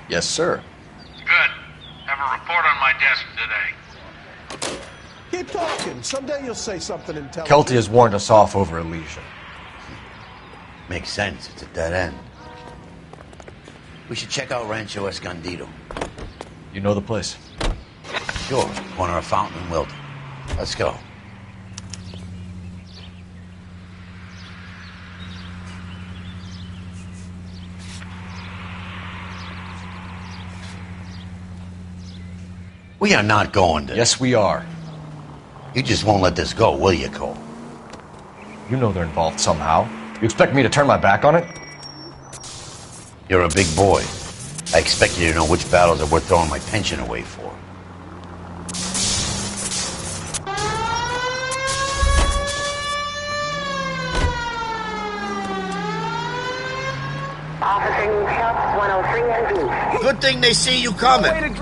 Yes, sir. Good. Have a report on my desk today. Keep talking. Someday you'll say something intelligent. Kelty has warned us off over Elysian. Makes sense. It's a dead end. We should check out Rancho Escondido. You know the place? Sure. Corner of Fountain and Wilton. Let's go. We are not going to... Yes, we are. You just won't let this go, will you, Cole? You know they're involved somehow. You expect me to turn my back on it? You're a big boy. I expect you to know which battles are worth throwing my pension away for. Officer needs help, 103 NV. Good thing they see you coming.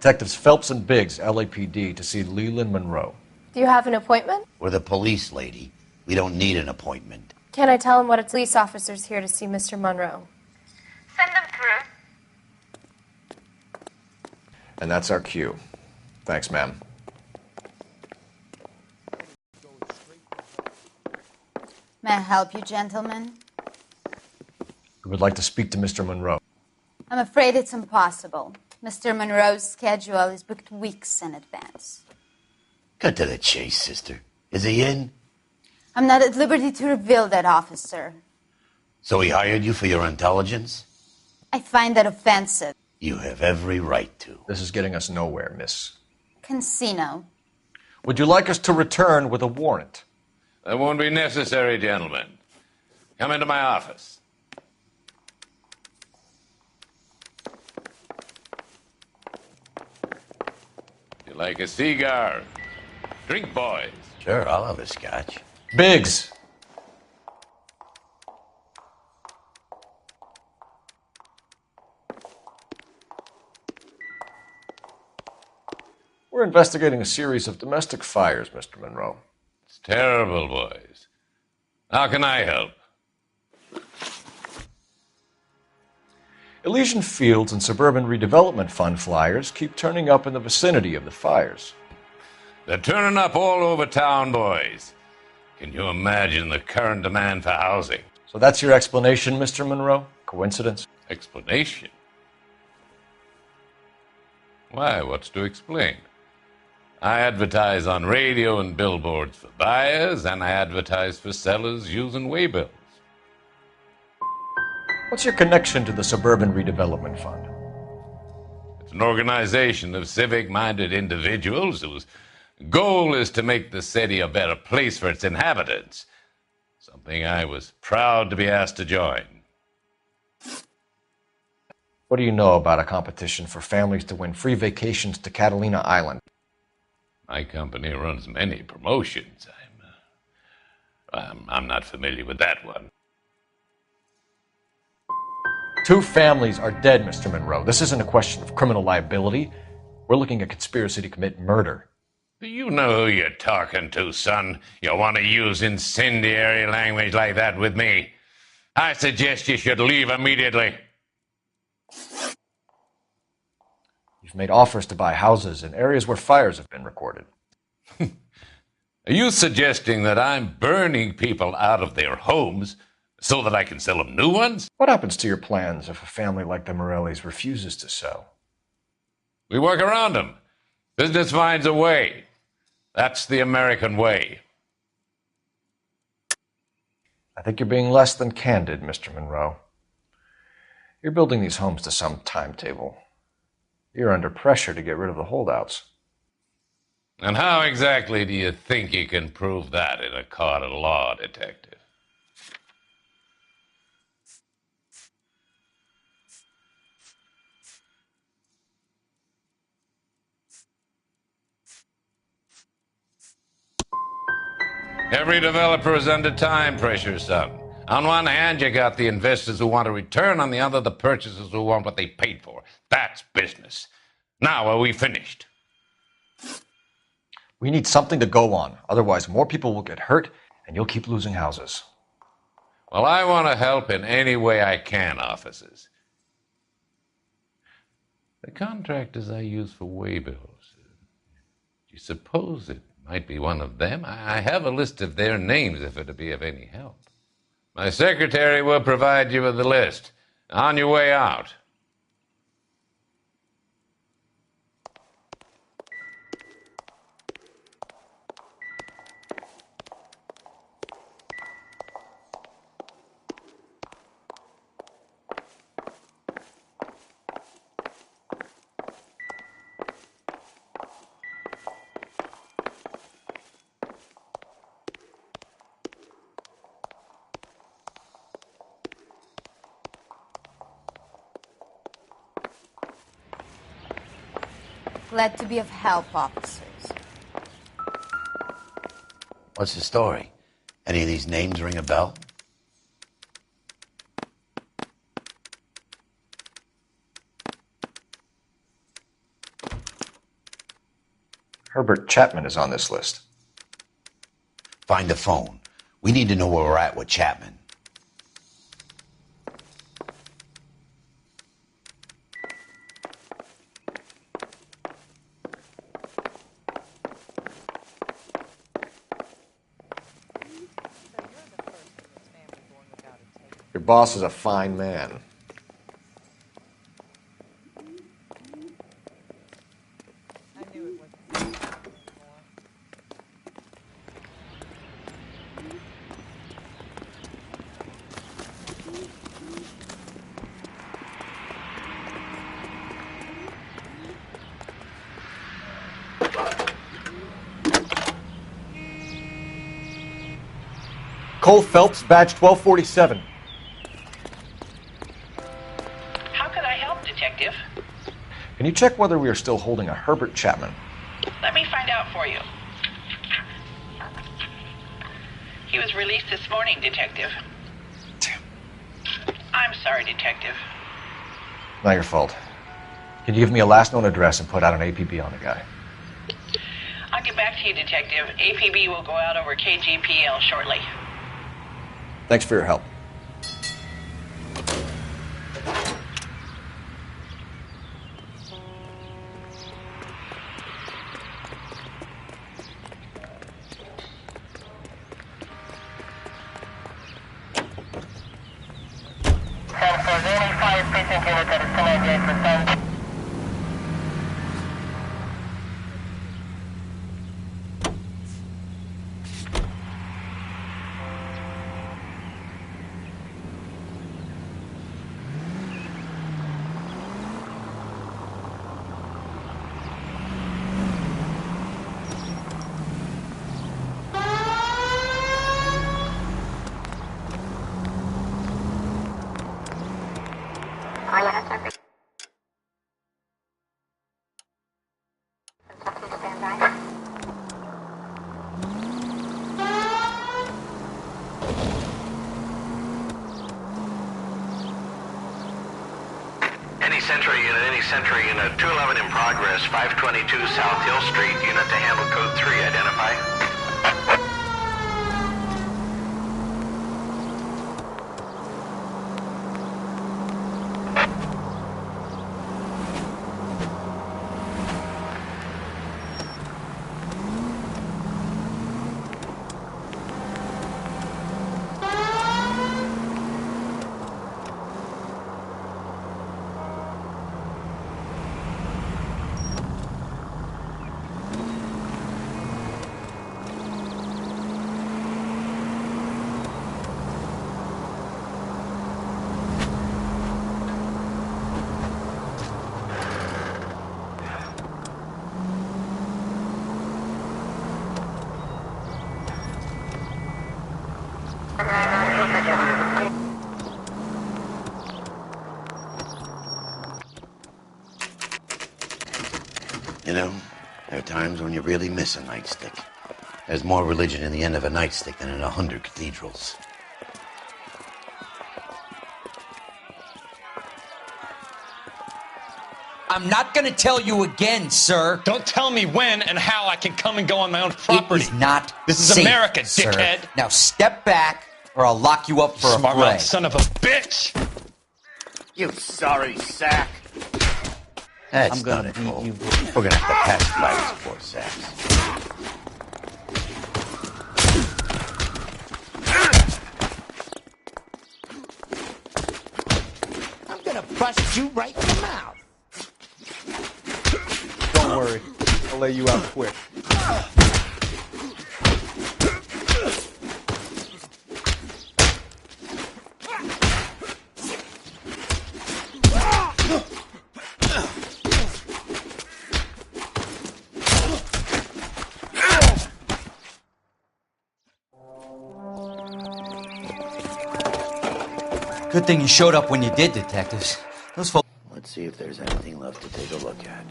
Detectives Phelps and Biggs, LAPD, to see Leland Monroe. Do you have an appointment? We're the police, lady. We don't need an appointment. Can I tell him what it's police officers here to see Mr. Monroe? Send them through. And that's our cue. Thanks, ma'am. May I help you, gentlemen? We would like to speak to Mr. Monroe. I'm afraid it's impossible. Mr. Monroe's schedule is booked weeks in advance. Cut to the chase, sister. Is he in? I'm not at liberty to reveal that, officer. So he hired you for your intelligence? I find that offensive. You have every right to. This is getting us nowhere, miss. Casino. Would you like us to return with a warrant? That won't be necessary, gentlemen. Come into my office. You like a cigar? Drink, boys. Sure, I'll have a scotch. Biggs! We're investigating a series of domestic fires, Mr. Monroe. It's terrible, boys. How can I help? Elysian Fields and Suburban Redevelopment Fund flyers keep turning up in the vicinity of the fires. They're turning up all over town, boys. Can you imagine the current demand for housing? So that's your explanation, Mr. Monroe? Coincidence? Explanation? Why, what's to explain? I advertise on radio and billboards for buyers, and I advertise for sellers using waybills. What's your connection to the Suburban Redevelopment Fund? It's an organization of civic-minded individuals whose goal is to make the city a better place for its inhabitants. Something I was proud to be asked to join. What do you know about a competition for families to win free vacations to Catalina Island? My company runs many promotions. I'm not familiar with that one. 2 families are dead, Mr. Monroe. This isn't a question of criminal liability. We're looking at conspiracy to commit murder. Do you know who you're talking to, son? You want to use incendiary language like that with me? I suggest you should leave immediately. You've made offers to buy houses in areas where fires have been recorded. Are you suggesting that I'm burning people out of their homes so that I can sell them new ones? What happens to your plans if a family like the Morellis refuses to sell? We work around them. Business finds a way. That's the American way. I think you're being less than candid, Mr. Monroe. You're building these homes to some timetable. You're under pressure to get rid of the holdouts. And how exactly do you think you can prove that in a court of law, detective? Every developer is under time pressure, son. On one hand, you got the investors who want a return. On the other, the purchasers who want what they paid for. That's business. Now, are we finished? We need something to go on. Otherwise, more people will get hurt, and you'll keep losing houses. Well, I want to help in any way I can, officers. The contractors I use for waybills. Do you suppose it might be one of them? I have a list of their names if it'd be of any help. My secretary will provide you with the list. On your way out. Glad to be of help, officers. What's the story? Any of these names ring a bell? Herbert Chapman is on this list. Find the phone. We need to know where we're at with Chapman. Your boss is a fine man. Cole Phelps, badge 1247. How can I help, Detective? Can you check whether we are still holding a Herbert Chapman? Let me find out for you. He was released this morning, Detective. Damn. I'm sorry, Detective. Not your fault. Can you give me a last known address and put out an APB on the guy? I'll get back to you, Detective. APB will go out over KGPL shortly. Thanks for your help. Century Unit 211 in progress, 522 South Hill Street, unit to handle code 3, identify. You know, there are times when you really miss a nightstick. There's more religion in the end of a nightstick than in 100 cathedrals. I'm not going to tell you again, sir. Don't tell me when and how I can come and go on my own property. It is not This is safe, America, sir. dickhead. Now step back, or I'll lock you up for Smart a fray. mouth son of a bitch! You sorry sack. That's I'm gonna not it, beat Cole. you. We're gonna have to pacify these poor sacks. I'm gonna bust you right in the mouth. Don't worry. I'll lay you out quick. Good thing you showed up when you did, detectives. Those folks... Let's see if there's anything left to take a look at.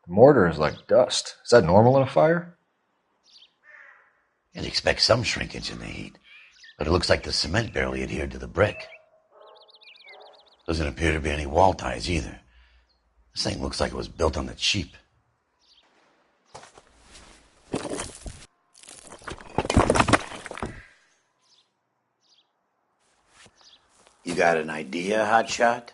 The mortar is like dust. Is that normal in a fire? You'd expect some shrinkage in the heat, but it looks like the cement barely adhered to the brick. Doesn't appear to be any wall ties either. This thing looks like it was built on the cheap. You got an idea, Hotshot?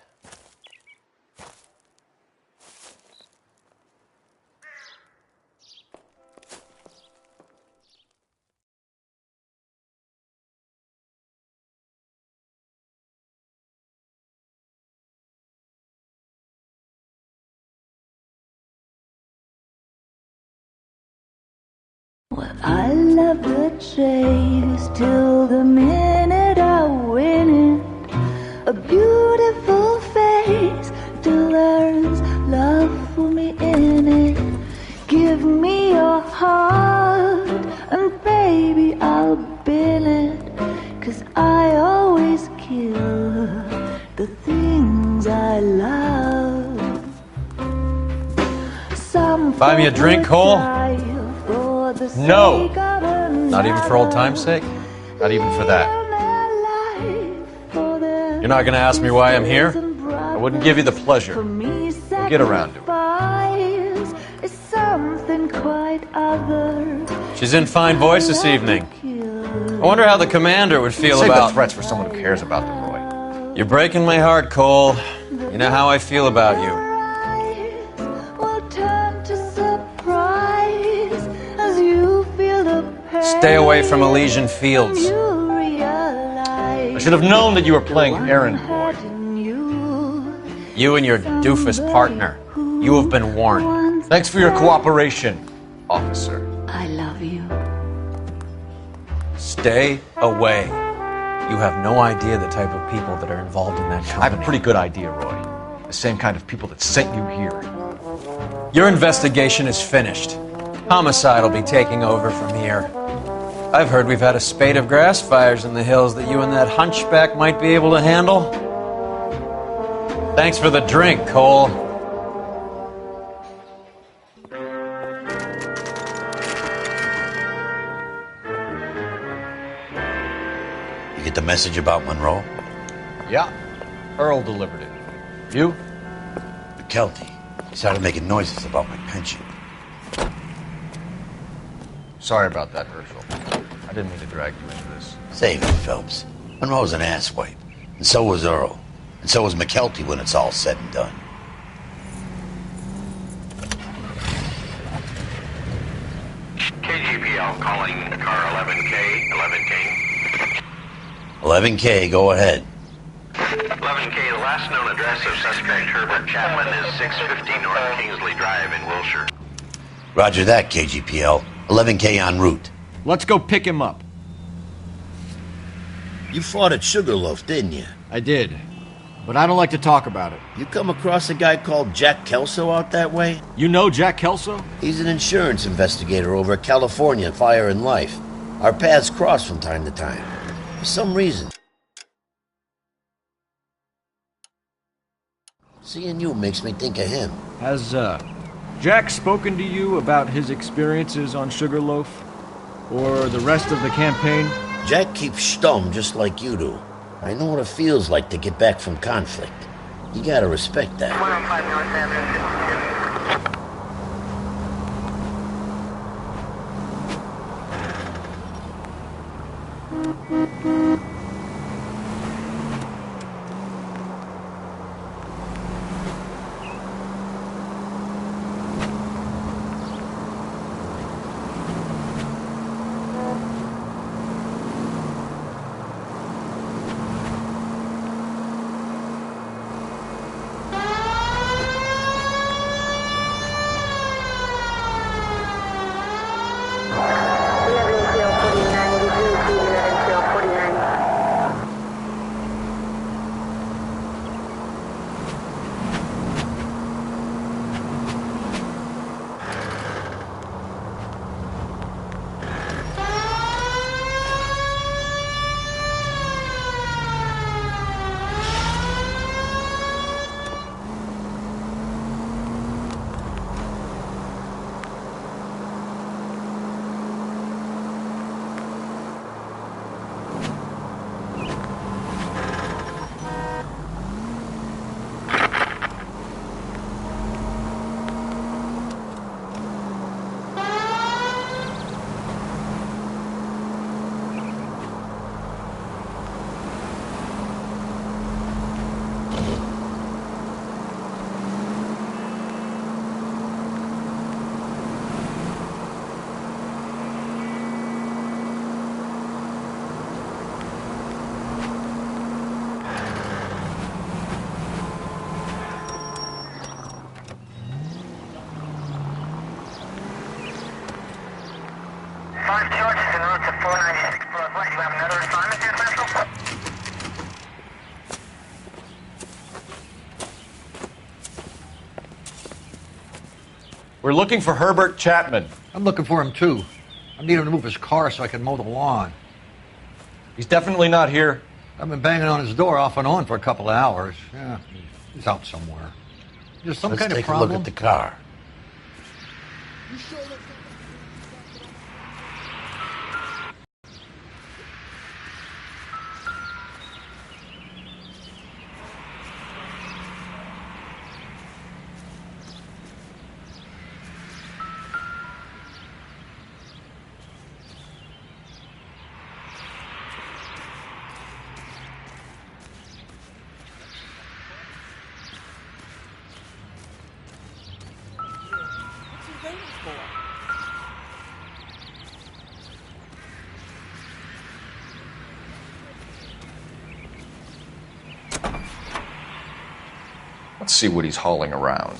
Well, I love the chase till the minute I win it. A beautiful face till there's love for me in it. Give me your heart and baby I'll bill it. 'Cause I always kill the things I love. Some Buy me a drink, Cole? No! Not even for old time's sake? Not even for that. You're not going to ask me why I'm here? I wouldn't give you the pleasure. We'll get around to it. She's in fine voice this evening. I wonder how the commander would feel Save about... the threats for someone who cares about them, Roy. You're breaking my heart, Cole. You know how I feel about you. Stay away from Elysian Fields. I should have known that you were playing errand boy. You and your doofus partner. You have been warned. Thanks for your cooperation, officer. I love you. Stay away. You have no idea the type of people that are involved in that company. I have a pretty good idea, Roy. The same kind of people that sent you here. Your investigation is finished. Homicide will be taking over from here. I've heard we've had a spate of grass fires in the hills that you and that hunchback might be able to handle. Thanks for the drink, Cole. You get the message about Monroe? Yeah. Earl delivered it. You? McKelty. He started making noises about my pension. Sorry about that, Herschel. I didn't mean to drag you into this. Save it, Phelps. Monroe's an asswipe. And so was Earl. And so was McKelty when it's all said and done. KGPL calling car 11K, 11K. 11K, go ahead. 11K, the last known address of suspect Herbert Chapman is 650 North Kingsley Drive in Wilshire. Roger that, KGPL. 11K en route. Let's go pick him up. You fought at Sugarloaf, didn't you? I did. but I don't like to talk about it. You come across a guy called Jack Kelso out that way? You know Jack Kelso? He's an insurance investigator over at California Fire and Life. Our paths cross from time to time. For some reason. Seeing you makes me think of him. Has, Jack spoken to you about his experiences on Sugarloaf? Or the rest of the campaign? Jack keeps stum just like you do. I know what it feels like to get back from conflict. You gotta respect that. 105 North Avenue. We're looking for Herbert Chapman. I'm looking for him, too. I need him to move his car so I can mow the lawn. He's definitely not here. I've been banging on his door off and on for a couple of hours. Yeah, he's out somewhere. There's some kind of problem. Let's take a look at the car. Let's see what he's hauling around.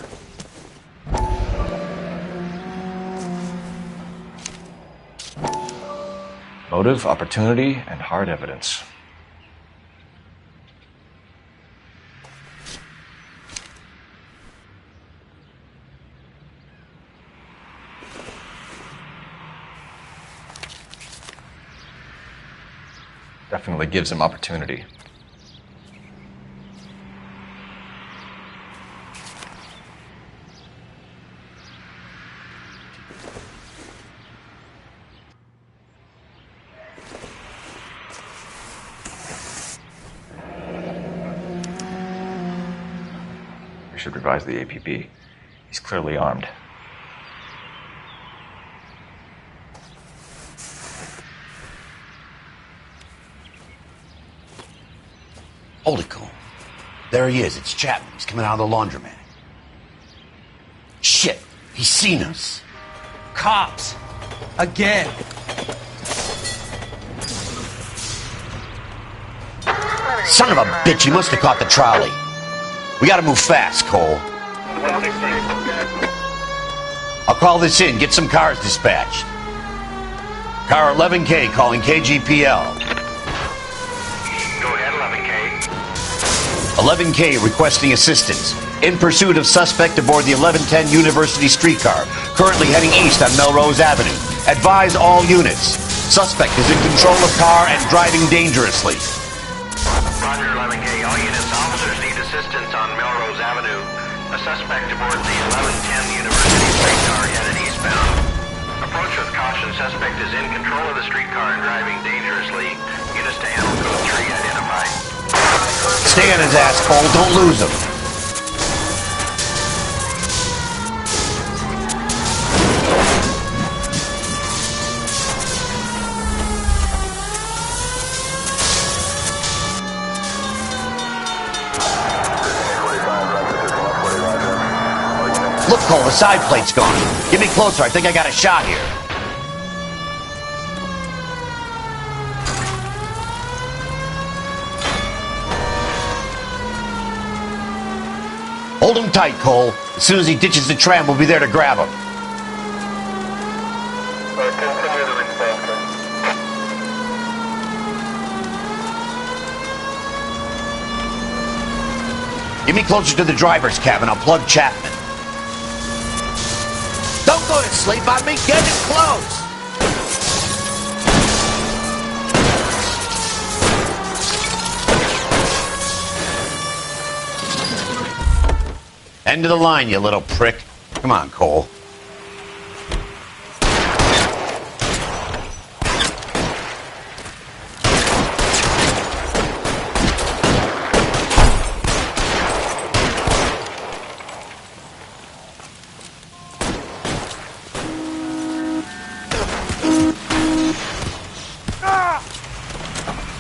Motive, opportunity, and hard evidence. Definitely gives him opportunity. We should revise the APB. He's clearly armed. Hold it, Cole. There he is. It's Chapman. He's coming out of the laundromat. Shit! He's seen us. Cops! Again! Son of a bitch, he must have caught the trolley. We gotta move fast, Cole. I'll call this in. Get some cars dispatched. Car 11K calling KGPL. Go ahead, 11K. 11K requesting assistance. In pursuit of suspect aboard the 1110 University streetcar, currently heading east on Melrose Avenue. Advise all units. Suspect is in control of car and driving dangerously. Roger, 11K. All units, officers need assistance on Melrose Avenue. A suspect aboard the 1110 University streetcar headed eastbound. Approach with caution. Suspect is in control of the streetcar and driving dangerously. Units to handle code 3 identified. Stay on his ass, Cole. Don't lose him. Look, Cole, the side plate's gone. Get me closer. I think I got a shot here. Hold him tight, Cole. As soon as he ditches the tram, we'll be there to grab him. Get me closer to the driver's cabin. I'll plug Chapman. Don't go to sleep on me. Get it close. End of the line, you little prick. Come on, Cole.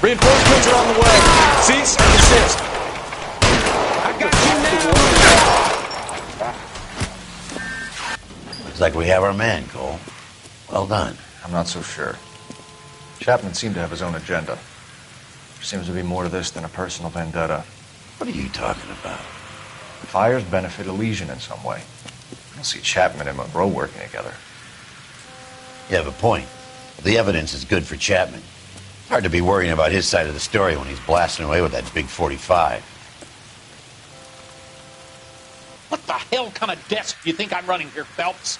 Reinforcements are on the way. Cease and desist. I got you now. Looks like we have our man, Cole. Well done. I'm not so sure. Chapman seemed to have his own agenda. There seems to be more to this than a personal vendetta. What are you talking about? Fires benefit Elysian in some way. I don't see Chapman and Monroe working together. You have a point. The evidence is good for Chapman. It's hard to be worrying about his side of the story when he's blasting away with that big 45. What the hell kind of desk do you think I'm running here, Phelps?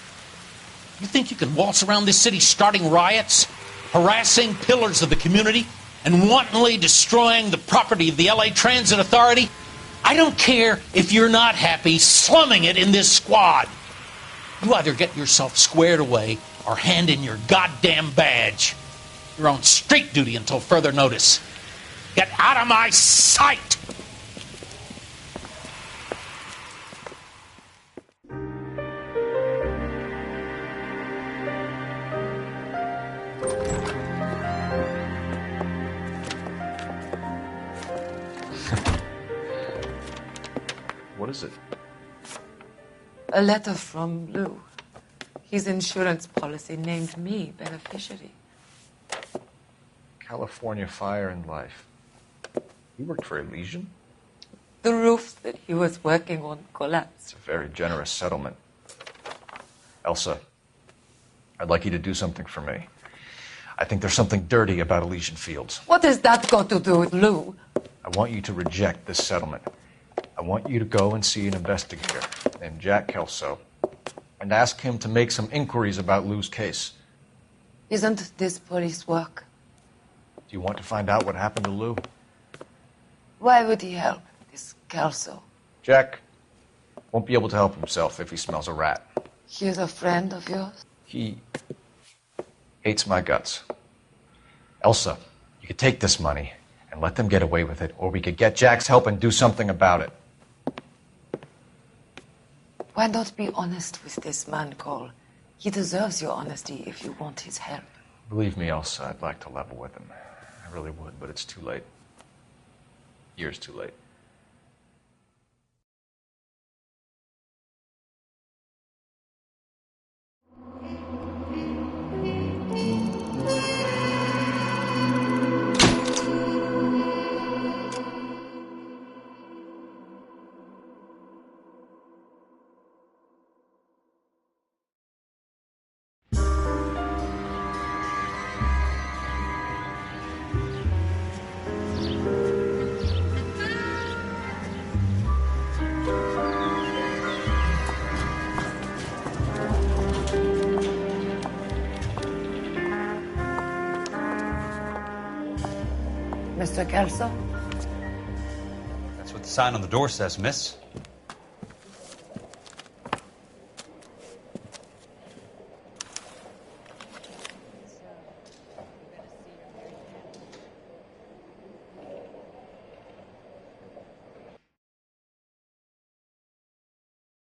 You think you can waltz around this city starting riots, harassing pillars of the community, and wantonly destroying the property of the LA Transit Authority? I don't care if you're not happy slumming it in this squad. You either get yourself squared away or hand in your goddamn badge. You're on street duty until further notice. Get out of my sight! What is it? A letter from Lou. His insurance policy named me beneficiary. California Fire and Life. He worked for Elysian? The roof that he was working on collapsed. It's a very generous settlement. Elsa, I'd like you to do something for me. I think there's something dirty about Elysian Fields. What has that got to do with Lou? I want you to reject this settlement. I want you to go and see an investigator named Jack Kelso and ask him to make some inquiries about Lou's case. Isn't this police work? Do you want to find out what happened to Lou? Why would he help, this Kelso? Jack won't be able to help himself if he smells a rat. He's a friend of yours? He hates my guts. Elsa, you could take this money and let them get away with it, or we could get Jack's help and do something about it. Why not be honest with this man, Cole? He deserves your honesty if you want his help. Believe me, Elsa, I'd like to level with him. I really would, but it's too late. Years too late. Mr. Kelso? That's what the sign on the door says, miss.